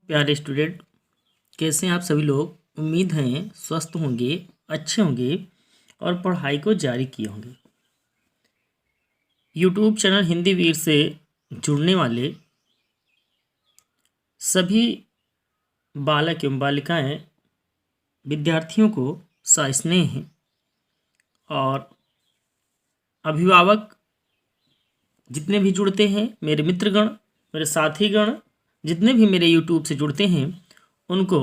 प्यारे स्टूडेंट, कैसे हैं आप सभी लोग। उम्मीद है स्वस्थ होंगे, अच्छे होंगे और पढ़ाई को जारी किए होंगे। यूट्यूब चैनल हिंदी वीर से जुड़ने वाले सभी बालक एवं बालिकाएं विद्यार्थियों को सस्नेह और अभिभावक जितने भी जुड़ते हैं, मेरे मित्रगण, मेरे साथीगण जितने भी मेरे यूट्यूब से जुड़ते हैं, उनको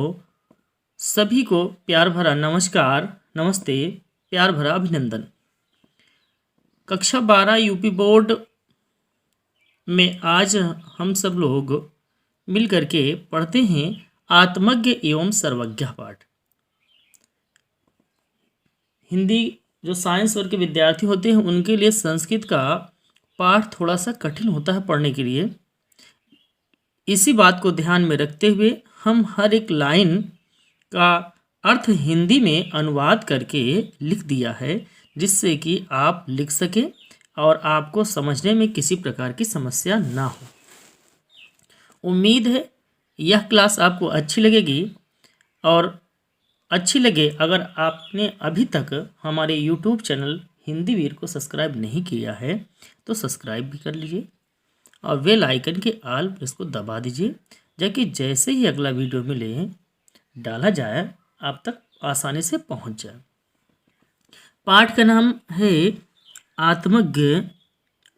सभी को प्यार भरा नमस्कार, नमस्ते, प्यार भरा अभिनंदन। कक्षा 12 यूपी बोर्ड में आज हम सब लोग मिल करके पढ़ते हैं आत्मज्ञ एवं सर्वज्ञ पाठ। हिंदी जो साइंस वर्ग के विद्यार्थी होते हैं उनके लिए संस्कृत का पाठ थोड़ा सा कठिन होता है पढ़ने के लिए। इसी बात को ध्यान में रखते हुए हम हर एक लाइन का अर्थ हिंदी में अनुवाद करके लिख दिया है, जिससे कि आप लिख सकें और आपको समझने में किसी प्रकार की समस्या ना हो। उम्मीद है यह क्लास आपको अच्छी लगेगी, और अच्छी लगे अगर आपने अभी तक हमारे YouTube चैनल हिंदी वीर को सब्सक्राइब नहीं किया है तो सब्सक्राइब भी कर लीजिए और बेल आइकन के ऑल प्रेस को दबा दीजिए, ताकि जैसे ही अगला वीडियो मिले डाला जाए आप तक आसानी से पहुंच जाए। पाठ का नाम है आत्मज्ञ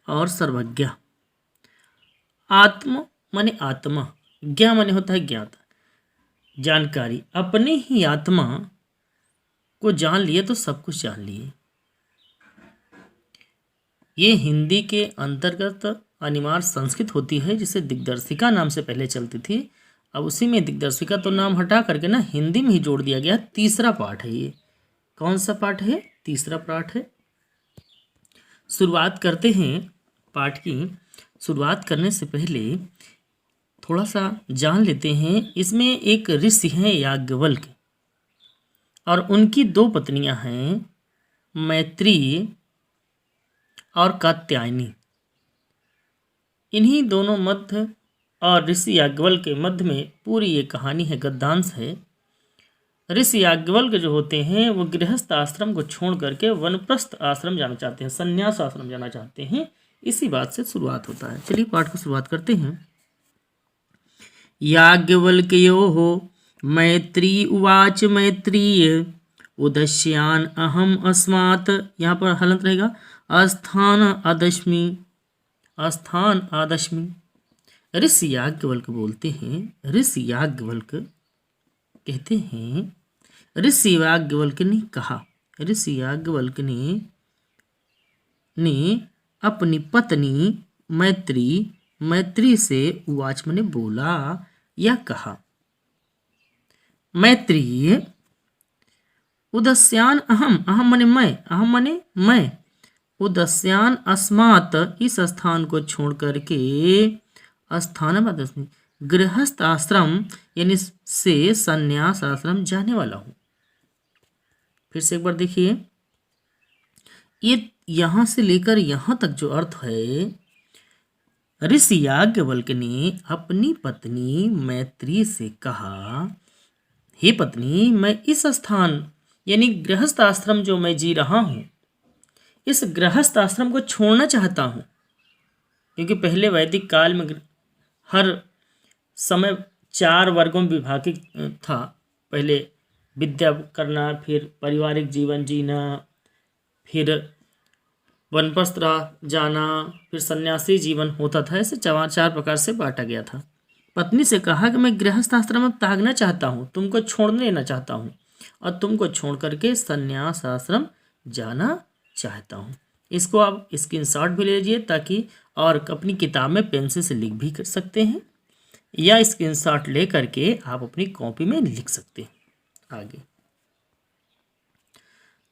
और सर्वज्ञ। आत्म माने आत्मा, ज्ञ माने होता है ज्ञाता, जानकारी। अपने ही आत्मा को जान लिए तो सब कुछ जान लिए। ये हिंदी के अंतर्गत अनिवार्य संस्कृत होती है, जिसे दिग्दर्शिका नाम से पहले चलती थी। अब उसी में दिग्दर्शिका तो नाम हटा करके ना हिंदी में ही जोड़ दिया गया। तीसरा पाठ है ये। कौन सा पाठ है? तीसरा पाठ है। शुरुआत करते हैं पाठ की। शुरुआत करने से पहले थोड़ा सा जान लेते हैं। इसमें एक ऋषि हैं याज्ञवल्क्य, और उनकी दो पत्नियां हैं मैत्रेयी और कात्यायनी। इन्हीं दोनों मध्य और ऋषि याज्ञवल्क्य के मध्य में पूरी ये कहानी है, गद्यांश है। ऋषि याज्ञवल्क्य जो होते हैं वो गृहस्थ आश्रम को छोड़ करके वनप्रस्थ आश्रम जाना चाहते हैं, संन्यास आश्रम जाना चाहते हैं। इसी बात से शुरुआत होता है। चलिए पाठ को शुरुआत करते हैं। याज्ञवल्क्योः मैत्री उवाच मैत्रीय उदस्यान अहम अस्मात्, यहाँ पर हलंत रहेगा, अस्थान आदश्मि, अस्थान आदश्मि। ऋषि याज्ञवल्क्य बोलते हैं, ऋषि याज्ञवल्क्य कहते हैं, ऋषि याज्ञवल्क्य ने कहा, ऋषि याज्ञवल्क्य ने अपनी पत्नी मैत्री से उवाच मने बोला या कहा। मैत्रीय उदस्यान अहम, अहम मने मैं, अहम मने मैं, उदस्यान अस्मात् इस स्थान को छोड़ करके, स्थान गृहस्थ आश्रम यानी से संन्यास आश्रम जाने वाला हूँ। फिर से एक बार देखिए, ये यहाँ से लेकर यहाँ तक जो अर्थ है, ऋषि याज्ञवल्क्य ने अपनी पत्नी मैत्री से कहा, हे पत्नी, मैं इस स्थान यानी गृहस्थ आश्रम जो मैं जी रहा हूँ, इस गृहस्थ आश्रम को छोड़ना चाहता हूँ। क्योंकि पहले वैदिक काल में हर समय 4 वर्गों में विभाजित था। पहले विद्या करना, फिर पारिवारिक जीवन जीना, फिर वनप्रस्थ जाना, फिर सन्यासी जीवन होता था। ऐसे 4 प्रकार से बांटा गया था। पत्नी से कहा कि मैं गृहस्थ आश्रम में त्यागना चाहता हूँ, तुमको छोड़ लेना चाहता हूँ और तुमको छोड़ करके सन्यास आश्रम जाना चाहता हूँ। इसको आप स्क्रीनशॉट भी ले लीजिए, ताकि और अपनी किताब में पेंसिल से लिख भी कर सकते हैं, या स्क्रीनशॉट ले करके आप अपनी कॉपी में लिख सकते हैं। आगे,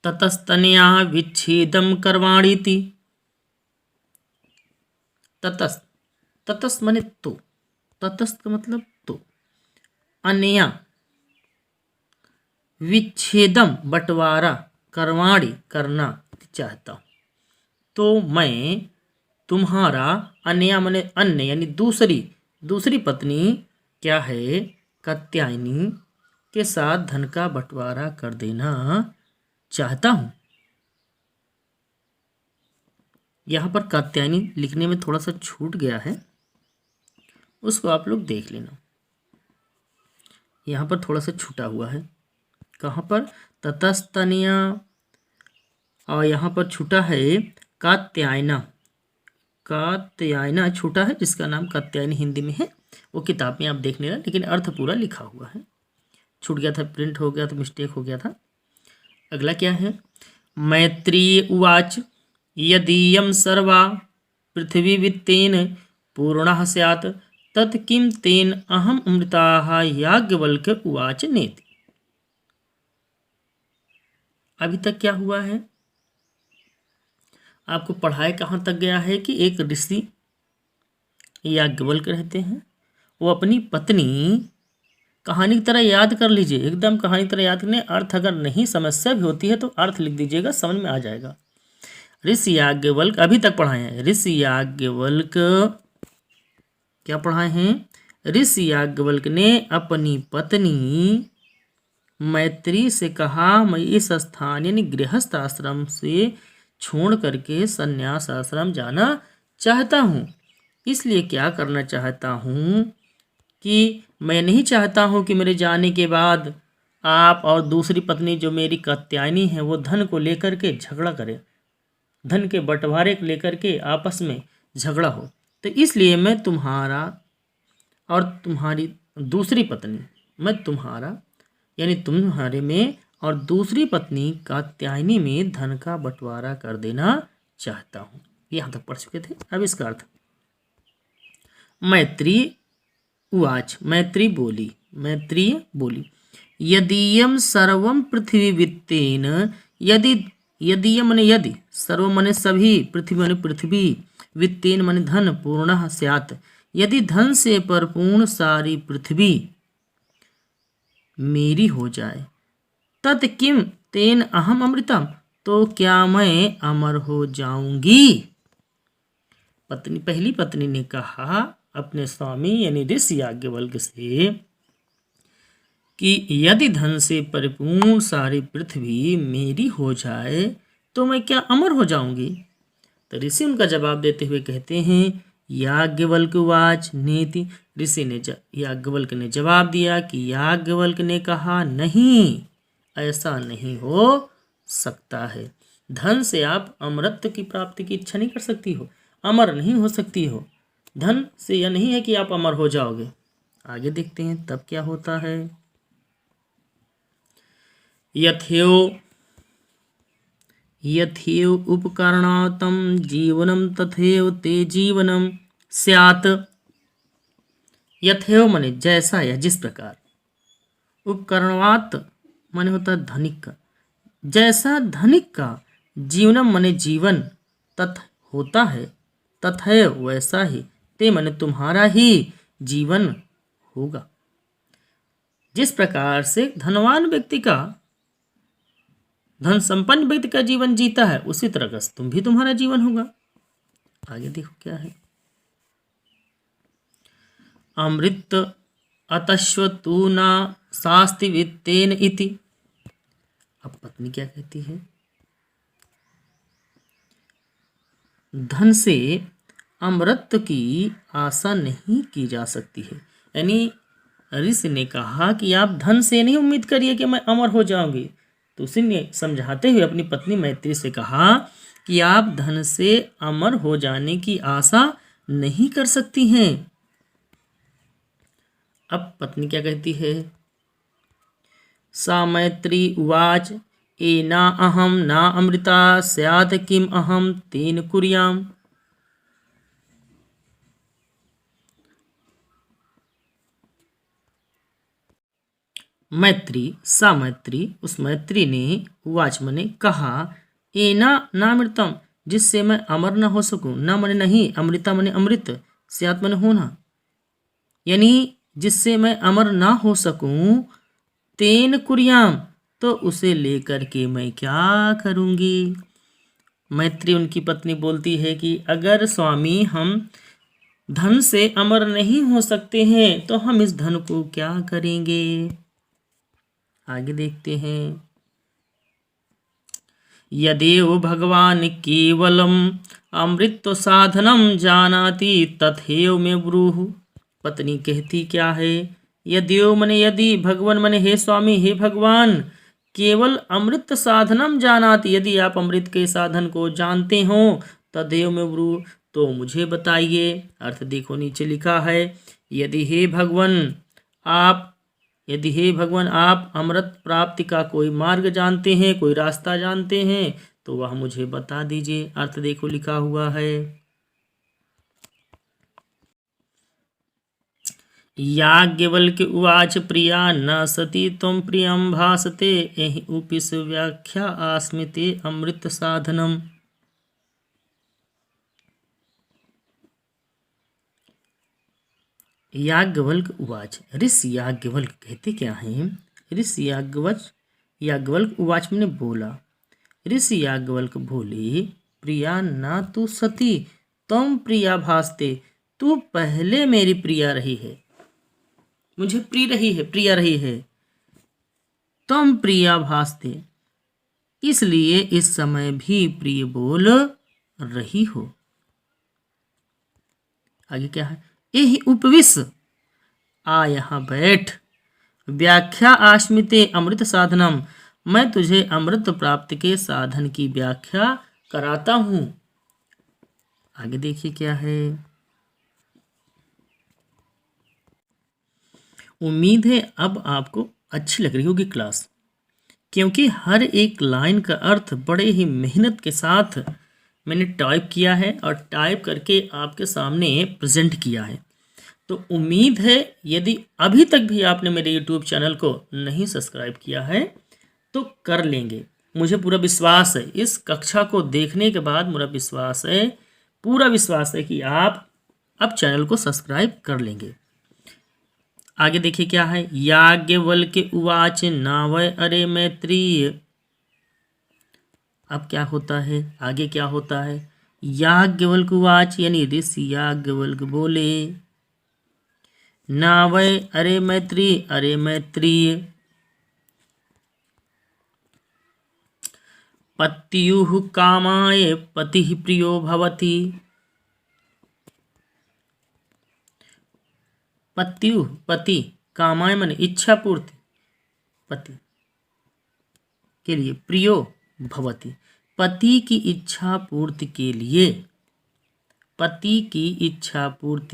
ततस्तनया विच्छेदम करवाणीति। ततस्त, ततस्त माने तो, ततस्त का मतलब तो, अनया विच्छेदम बंटवारा, करवाणी करना चाहता हूँ। तो मैं तुम्हारा, अन्य माने अन्य यानी दूसरी पत्नी क्या है, कात्यायनी के साथ धन का बंटवारा कर देना चाहता हूँ। यहाँ पर कात्यायनी लिखने में थोड़ा सा छूट गया है, उसको आप लोग देख लेना। यहाँ पर थोड़ा सा छूटा हुआ है, कहाँ पर, ततस्तनिया, और यहाँ पर छूटा है कात्यायना। कात्यायना छूटा है, जिसका नाम कात्यायनी हिंदी में है, वो किताब में आप देख लेना, लेकिन अर्थ पूरा लिखा हुआ है। छूट गया था, प्रिंट हो गया तो मिस्टेक हो गया था। अगला क्या है, मैत्रेय उवाच यदीयं सर्वा पृथिवी वित्तेन पूर्णः स्यात् तत् किं तेन अहम अमृताः याज्ञवल्क्य उवाच नेति। अभी तक क्या हुआ है, आपको पढ़ाए कहाँ तक गया है कि एक ऋषि याज्ञवल्क्य रहते हैं, वो अपनी पत्नी, कहानी की तरह याद कर लीजिए, एकदम कहानी की तरह याद करने, अर्थ अगर नहीं समस्या भी होती है तो अर्थ लिख दीजिएगा, समझ में आ जाएगा। ऋषि याज्ञवल्क्य, अभी तक पढ़ाए हैं, ऋषि याज्ञवल्क्य क्या पढ़ाए हैं, ऋषि याज्ञवल्क्य ने अपनी पत्नी मैत्री से कहा, मैं इस स्थान यानी गृहस्थ आश्रम से छोड़ करके संन्यास आश्रम जाना चाहता हूँ। इसलिए क्या करना चाहता हूँ कि मैं नहीं चाहता हूँ कि मेरे जाने के बाद आप और दूसरी पत्नी जो मेरी कात्यायनी है वो धन को लेकर के झगड़ा करे, धन के बंटवारे को लेकर के आपस में झगड़ा हो। तो इसलिए मैं तुम्हारा और तुम्हारी दूसरी पत्नी, मैं तुम्हारा यानी तुम्हारे में और दूसरी पत्नी कात्यायनी में धन का बंटवारा कर देना चाहता हूँ। यहाँ तक पढ़ चुके थे। अब इसका अर्थ, मैत्री उवाच, मैत्री बोली यदीयं सर्वं पृथ्वी वित्तेन, यदीय मने यदि, सर्व मने सभी, पृथ्वी मने पृथ्वी, वित्तेन मने धन, पूर्णः स्यात् यदि धन से परिपूर्ण सारी पृथ्वी मेरी हो जाए, तत् किम तेन अहम अमृतम, तो क्या मैं अमर हो जाऊंगी। पत्नी, पहली पत्नी ने कहा अपने स्वामी यानी ऋषि याज्ञवल्क्य से कि यदि धन से परिपूर्ण सारी पृथ्वी मेरी हो जाए तो मैं क्या अमर हो जाऊंगी। तो ऋषि उनका जवाब देते हुए कहते हैं, याज्ञवल्क्य उवाच नेति, ऋषि ने याज्ञवल्क्य ने जवाब दिया कि याज्ञवल्क्य ने कहा, नहीं, ऐसा नहीं हो सकता है। धन से आप अमरत्व की प्राप्ति की इच्छा नहीं कर सकती हो, अमर नहीं हो सकती हो। धन से यह नहीं है कि आप अमर हो जाओगे। आगे देखते हैं तब क्या होता है। यथेव उपकरणात्म जीवनम तथेव ते जीवनम स्यात्। यथेव माने जैसा या जिस प्रकार, उपकरणात् माने होता है धनिक का, जैसा धनिक का, जीवनम माने जीवन, तथ होता है, तथैव वैसा ही, ते माने तुम्हारा ही जीवन होगा। जिस प्रकार से धनवान व्यक्ति का, धन संपन्न व्यक्ति का जीवन जीता है, उसी तरह का तुम भी तुम्हारा जीवन होगा। आगे देखो क्या है, अमृत अतश्व तू ना शास्ति वित्तेन इति। अब पत्नी क्या कहती है, धन से अमृत की आशा नहीं की जा सकती है। यानी ऋषि ने कहा कि आप धन से नहीं उम्मीद करिए कि मैं अमर हो जाऊंगी। तो उसी ने समझाते हुए अपनी पत्नी मैत्री से कहा कि आप धन से अमर हो जाने की आशा नहीं कर सकती हैं। अब पत्नी क्या कहती है, सा मैत्री उवाच एना अहम ना अमृता स्यात् किम अहम तेन कुर्याम। मैत्री, सा मैत्री, उस मैत्री ने, उवाच मने कहा, एना नामृतम, जिससे मैं अमर न हो सकूं, न मने नहीं, अमृता मने अमृत, स्यात् मने होना, यानी जिससे मैं अमर ना हो सकूं, तेन कुर्याम, तो उसे लेकर के मैं क्या करूंगी। मैत्री उनकी पत्नी बोलती है कि अगर स्वामी हम धन से अमर नहीं हो सकते हैं तो हम इस धन को क्या करेंगे। आगे देखते हैं। यदेव भगवान केवलम अमृत साधनम जानाति तथैव मे ब्रूहि। पत्नी कहती क्या है, यदेव मने यदि, भगवान मने हे स्वामी, हे भगवान, केवल अमृत साधनम जानाति, यदि आप अमृत के साधन को जानते हो, तदेव में ब्रू, तो मुझे बताइए। अर्थ देखो नीचे लिखा है, यदि हे भगवान आप अमृत प्राप्ति का कोई मार्ग जानते हैं, कोई रास्ता जानते हैं, तो वह मुझे बता दीजिए। अर्थ देखो लिखा हुआ है, याज्ञवल्क्य उवाच प्रिया न सती त्वं प्रियं भासते एहि उपिस व्याख्या आस्मिते अमृत साधनम। याज्ञवल्क्य उवाच, ऋषि याज्ञवल्क्य कहते क्या हैं, ऋषि याज्ञवल्क्य उवाच मैंने बोला, ऋषि याज्ञवल्क्य बोले, प्रिया न तू सती त्वं प्रिया भासते, तू पहले मेरी प्रिया रही है, मुझे प्रिया रही है, तुम प्रिया भासते, इसलिए इस समय भी प्रिय बोल रही हो। आगे क्या है, यही उपविश, आ यहाँ बैठ, व्याख्या आश्मिते अमृत साधनम, मैं तुझे अमृत प्राप्ति के साधन की व्याख्या कराता हूं। आगे देखिए क्या है, उम्मीद है अब आपको अच्छी लग रही होगी क्लास, क्योंकि हर एक लाइन का अर्थ बड़े ही मेहनत के साथ मैंने टाइप किया है और टाइप करके आपके सामने प्रेजेंट किया है। तो उम्मीद है यदि अभी तक भी आपने मेरे यूट्यूब चैनल को नहीं सब्सक्राइब किया है तो कर लेंगे। मुझे पूरा विश्वास है, इस कक्षा को देखने के बाद पूरा विश्वास है कि आप अब चैनल को सब्सक्राइब कर लेंगे। आगे देखिए क्या है, याज्ञवल्क्य उवाच नावय अरे मैत्रीय। अब क्या होता है, आगे क्या होता है, याज्ञवल्क्य उवाच यानी ऋषि याज्ञवल्क्य बोले, नावय अरे मैत्रीय, पत्युः कामाय पतिः प्रियो भवति। पति, कामाय मन इच्छा पूर्ति, पति के लिए, प्रियो भवति, पति की इच्छा पूर्ति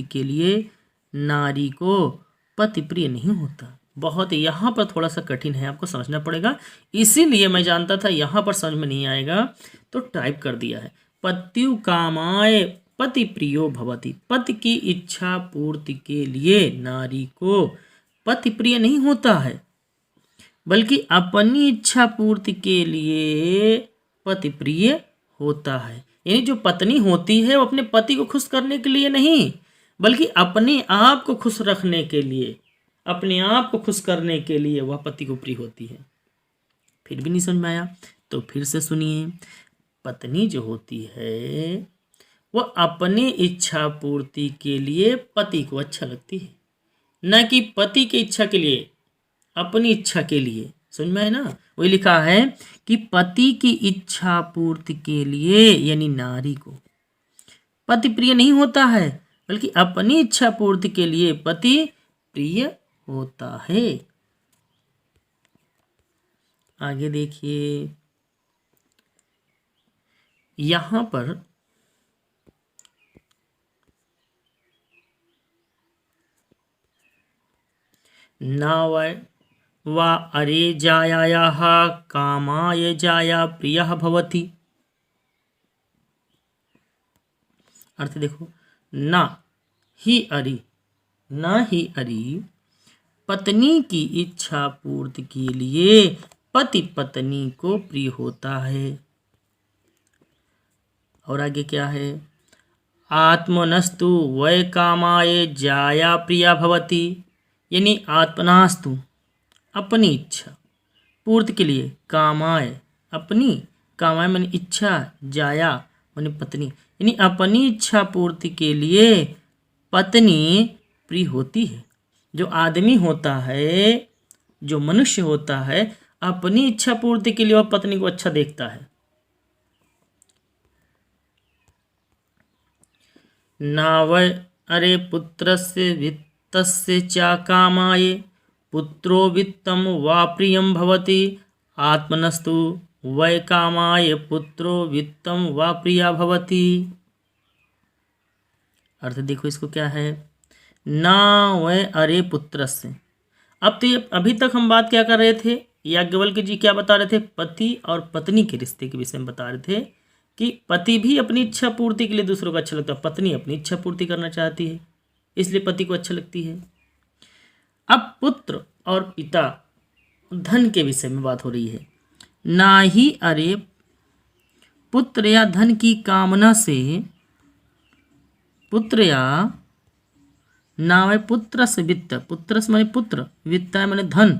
के लिए नारी को पति प्रिय नहीं होता। बहुत यहाँ पर थोड़ा सा कठिन है, आपको समझना पड़ेगा, इसीलिए मैं जानता था यहाँ पर समझ में नहीं आएगा तो टाइप कर दिया है। पत्यु कामाय पति प्रियो भवति, पति की इच्छा पूर्ति के लिए नारी को पति प्रिय नहीं होता है, बल्कि अपनी इच्छा पूर्ति के लिए पति प्रिय होता है। यानी जो पत्नी होती है वो अपने पति को खुश करने के लिए नहीं, बल्कि अपने आप को खुश रखने के लिए, अपने आप को खुश करने के लिए वह पति को प्रिय होती है। फिर भी नहीं समझ में आया तो फिर से सुनिए, पत्नी जो होती है वह अपने इच्छा पूर्ति के लिए पति को अच्छा लगती है, न कि पति की इच्छा के लिए, अपनी इच्छा के लिए। समझ में है ना, वही लिखा है कि पति की इच्छा पूर्ति के लिए यानी नारी को पति प्रिय नहीं होता है, बल्कि अपनी इच्छा पूर्ति के लिए पति प्रिय होता है। आगे देखिए, यहां पर नावय वा अरे जायायाः कामाय जाया प्रियः भवति। अर्थ देखो, ना ही अरि पत्नी की इच्छा पूर्ति के लिए पति पत्नी को प्रिय होता है। और आगे क्या है, आत्मनस्तु वै कामाय जाया प्रिया भवति, यानी आत्मनास्तु अपनी इच्छा पूर्ति के लिए, कामाय माने इच्छा, जाया माने पत्नी, यानी अपनी इच्छा पूर्ति के लिए पत्नी प्रिय होती है। जो आदमी होता है, जो मनुष्य होता है, अपनी इच्छा पूर्ति के लिए वह पत्नी को अच्छा देखता है। नावै अरे पुत्रस्य वित्तस्य च कामाय पुत्रो वित्तं वा प्रियं भवति आत्मनस्तु वै कामाय पुत्रो वित्तं वा प्रिया भवति। अर्थ देखो इसको क्या है। ना वै अरे पुत्रस्य। अब तो ये अभी तक हम बात क्या कर रहे थे, याज्ञवल्क्य जी क्या बता रहे थे, पति और पत्नी के रिश्ते के विषय में बता रहे थे कि पति भी अपनी इच्छा पूर्ति के लिए दूसरों को अच्छा लगता है, पत्नी अपनी इच्छा पूर्ति करना चाहती है, इसलिए पति को अच्छा लगती है। अब पुत्र और पिता धन के विषय में बात हो रही है। ना ही अरे पुत्र या धन की कामना से, पुत्र या नावै पुत्रस्य वित्त, पुत्रस्य माने पुत्र, वित्ताय माने धन,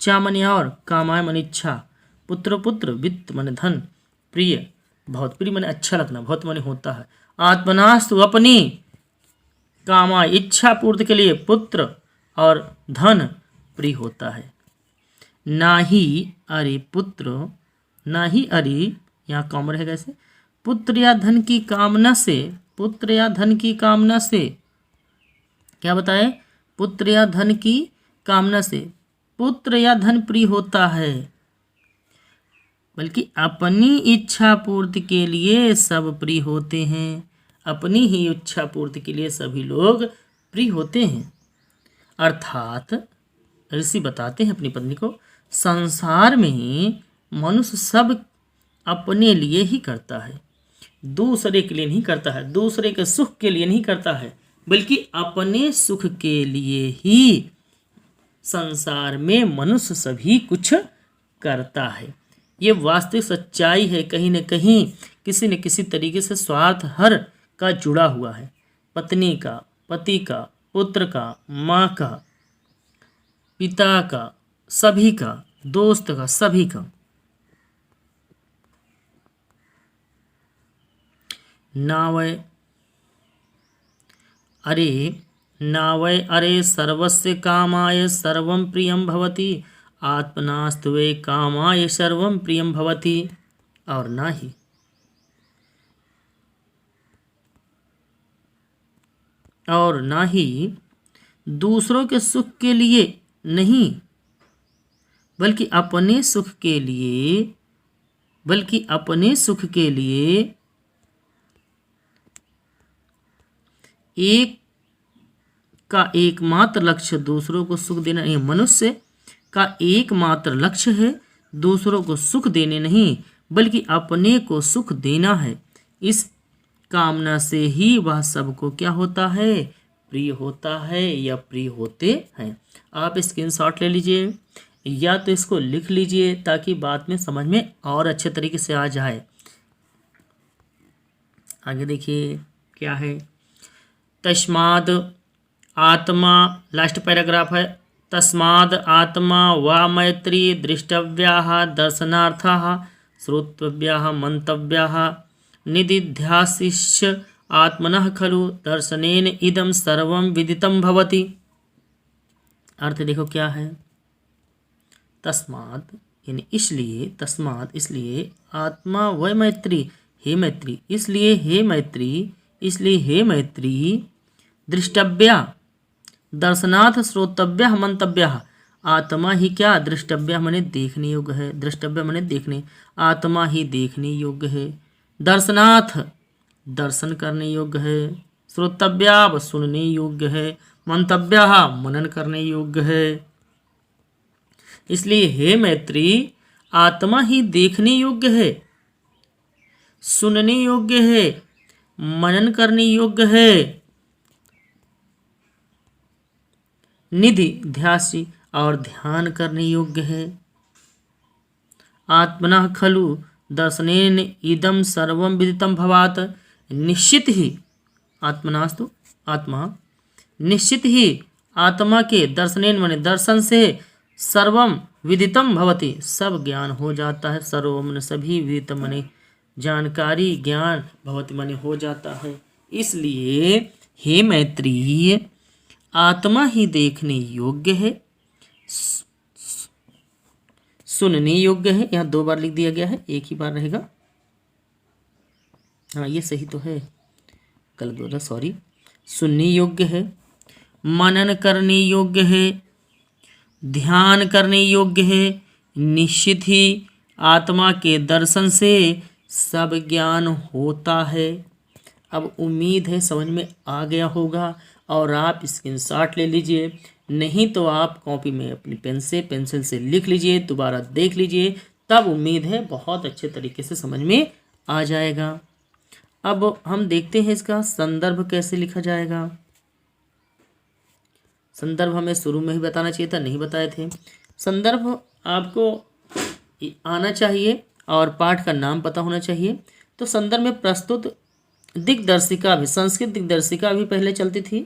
चा माने और, कामाय माने इच्छा, पुत्र वित्त माने धन, प्रिय बहुत, प्रिय माने अच्छा लगना, बहुत माने होता है। आत्मनास्तु अपनी, कामा इच्छा पूर्ति के लिए पुत्र और धन प्रिय होता है। ना ही अरे पुत्र, ना ही अरे यहाँ कॉम रहेगा ऐसे, पुत्र या धन की कामना से, पुत्र या धन की कामना से, क्या बताए, पुत्र या धन की कामना से पुत्र या धन प्रिय होता है, बल्कि अपनी इच्छा पूर्ति के लिए सब प्रिय होते हैं। अपनी ही इच्छा पूर्ति के लिए सभी लोग प्रिय होते हैं। अर्थात ऋषि बताते हैं अपनी पत्नी को, संसार में मनुष्य सब अपने लिए ही करता है, दूसरे के लिए नहीं करता है, दूसरे के सुख के लिए नहीं करता है, बल्कि अपने सुख के लिए ही संसार में मनुष्य सभी कुछ करता है। ये वास्तविक सच्चाई है। कहीं न कहीं किसी न किसी तरीके से स्वार्थ हर का जुड़ा हुआ है, पत्नी का, पति का, पुत्र का, माँ का, पिता का, सभी का, दोस्त का, सभी का। नावै अरे सर्वस्य कामाय सर्वं प्रियं भवति आत्मनास्तु वै कामाय सर्वं प्रियं भवति। और ना ही दूसरों के सुख के लिए नहीं, बल्कि अपने सुख के लिए एक का एकमात्र लक्ष्य दूसरों को सुख देना नहीं। मनुष्य का एकमात्र लक्ष्य है दूसरों को सुख देने नहीं, बल्कि अपने को सुख देना है। इस कामना से ही वह सबको क्या होता है, प्रिय होता है या प्रिय होते हैं। आप स्क्रीनशॉट ले लीजिए या तो इसको लिख लीजिए ताकि बाद में समझ में और अच्छे तरीके से आ जाए। आगे देखिए क्या है, तस्माद आत्मा, लास्ट पैराग्राफ है, तस्माद आत्मा वा मैत्री दृष्टव्याः दर्शनार्थाः श्रोतव्याः मंतव्याः निदिध्यासिष्य आत्मनः खलु दर्शनेन इदं सर्वं विदितं भवति। अर्थ देखो क्या है, तस्माद यानी इसलिए, तस्माद इसलिए, आत्मा व मैत्री हे मैत्री, इसलिए हे मैत्री, इसलिए हे मैत्री, दृष्टव्या दर्शनार्थ श्रोतव्य मंतव्य, आत्मा ही क्या, दृष्टव्य माने देखने योग्य है, दृष्टव्य माने देखने, आत्मा ही देखने योग्य है, दर्शनार्थ दर्शन करने योग्य है, श्रोतव्य सुनने योग्य है, मंतव्य मनन करने योग्य है। इसलिए हे मैत्री, आत्मा ही देखने योग्य है, सुनने योग्य है, मनन करने योग्य है, निधि ध्यासी और ध्यान करने योग्य है। आत्मनः खलु दर्शनेन इदं सर्वं विदितं भवात्, निश्चित ही, आत्मनास्तु आत्मा, निश्चित ही आत्मा के दर्शनेन माने दर्शन से सर्वं विदितं भवति, सब ज्ञान हो जाता है, सर्व माने सभी, विदितं माने जानकारी, ज्ञान, भवति माने हो जाता है। इसलिए हे मैत्रेय, आत्मा ही देखने योग्य है, सुनने योग्य है। यहाँ 2 बार लिख दिया गया है, एक ही बार रहेगा। हाँ ये सही तो है, गलत बोला, सॉरी। सुनने योग्य है, मनन करने योग्य है, ध्यान करने योग्य है। निश्चित ही आत्मा के दर्शन से सब ज्ञान होता है। अब उम्मीद है समझ में आ गया होगा, और आप स्क्रीनशॉट ले लीजिए, नहीं तो आप कॉपी में अपनी पेंसिल से लिख लीजिए, दोबारा देख लीजिए, तब उम्मीद है बहुत अच्छे तरीके से समझ में आ जाएगा। अब हम देखते हैं इसका संदर्भ कैसे लिखा जाएगा। संदर्भ हमें शुरू में ही बताना चाहिए था, नहीं बताए थे। संदर्भ आपको आना चाहिए और पाठ का नाम पता होना चाहिए। तो संदर्भ में प्रस्तुत दिग्दर्शिका भी, संस्कृत दिग्दर्शिका भी पहले चलती थी,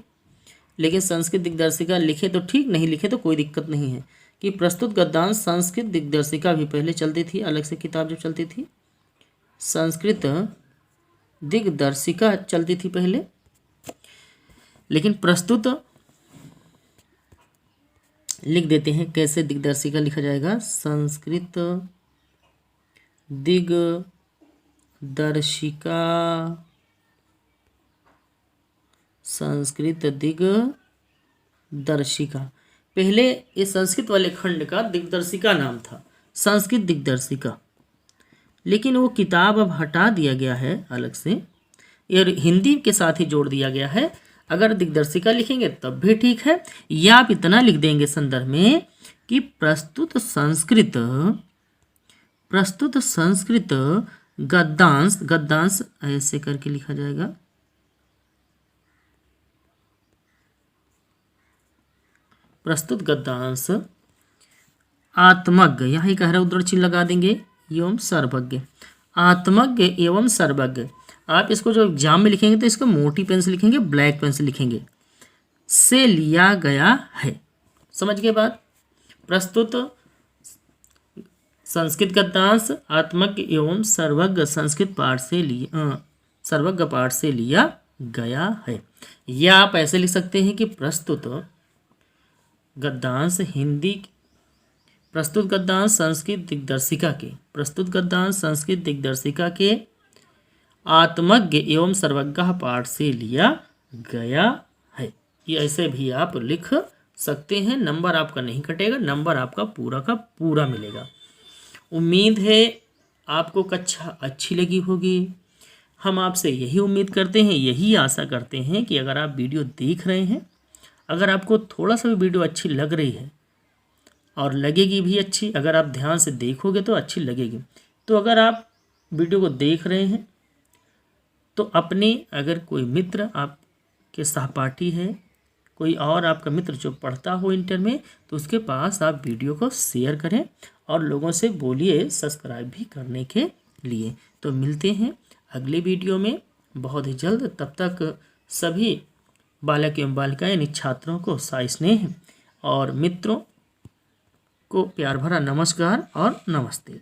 लेकिन संस्कृत दिग्दर्शिका लिखे तो ठीक, नहीं लिखे तो कोई दिक्कत नहीं है, कि प्रस्तुत गद्यांश संस्कृत दिग्दर्शिका भी पहले चलती थी, अलग से किताब जब चलती थी, संस्कृत दिग्दर्शिका चलती थी पहले। लेकिन प्रस्तुत लिख देते हैं, कैसे दिग्दर्शिका लिखा जाएगा, संस्कृत दिग्दर्शिका, संस्कृत दिग्दर्शिका। पहले इस संस्कृत वाले खंड का दिग्दर्शिका नाम था, संस्कृत दिग्दर्शिका, लेकिन वो किताब अब हटा दिया गया है अलग से, और हिंदी के साथ ही जोड़ दिया गया है। अगर दिग्दर्शिका लिखेंगे तब भी ठीक है, या आप इतना लिख देंगे संदर्भ में कि प्रस्तुत संस्कृत गद्यांश ऐसे करके लिखा जाएगा, प्रस्तुत गद्यांश आत्मज्ञ, यहाँ ही कह रहे उद्धरण चिन्ह लगा देंगे, एवं सर्वज्ञ, आत्मज्ञ एवं सर्वज्ञ। आप इसको जो एग्जाम में लिखेंगे तो इसको मोटी पेन से लिखेंगे, ब्लैक पेन से लिखेंगे, से लिया गया है। समझ गए बात। प्रस्तुत संस्कृत गद्यांश आत्मज्ञ एवं सर्वज्ञ संस्कृत पाठ से लिया, सर्वज्ञ पाठ से लिया गया है। या आप ऐसे लिख सकते हैं कि प्रस्तुत गद्यांश संस्कृत दिग्दर्शिका के आत्मज्ञ एवं सर्वज्ञ पाठ से लिया गया है। ये ऐसे भी आप लिख सकते हैं। नंबर आपका नहीं कटेगा, नंबर आपका पूरा का पूरा मिलेगा। उम्मीद है आपको कक्षा अच्छी लगी होगी। हम आपसे यही उम्मीद करते हैं, यही आशा करते हैं कि अगर आप वीडियो देख रहे हैं, अगर आपको थोड़ा सा भी वीडियो अच्छी लग रही है, और लगेगी भी अच्छी, अगर आप ध्यान से देखोगे तो अच्छी लगेगी। तो अगर आप वीडियो को देख रहे हैं तो अपने, अगर कोई मित्र आपके सहपाठी है, कोई और आपका मित्र जो पढ़ता हो इंटर में, तो उसके पास आप वीडियो को शेयर करें और लोगों से बोलिए सब्सक्राइब भी करने के लिए। तो मिलते हैं अगले वीडियो में बहुत ही जल्द। तब तक सभी बालक एवं बालिकाएं यानी छात्रों को साई स्नेह और मित्रों को प्यार भरा नमस्कार और नमस्ते।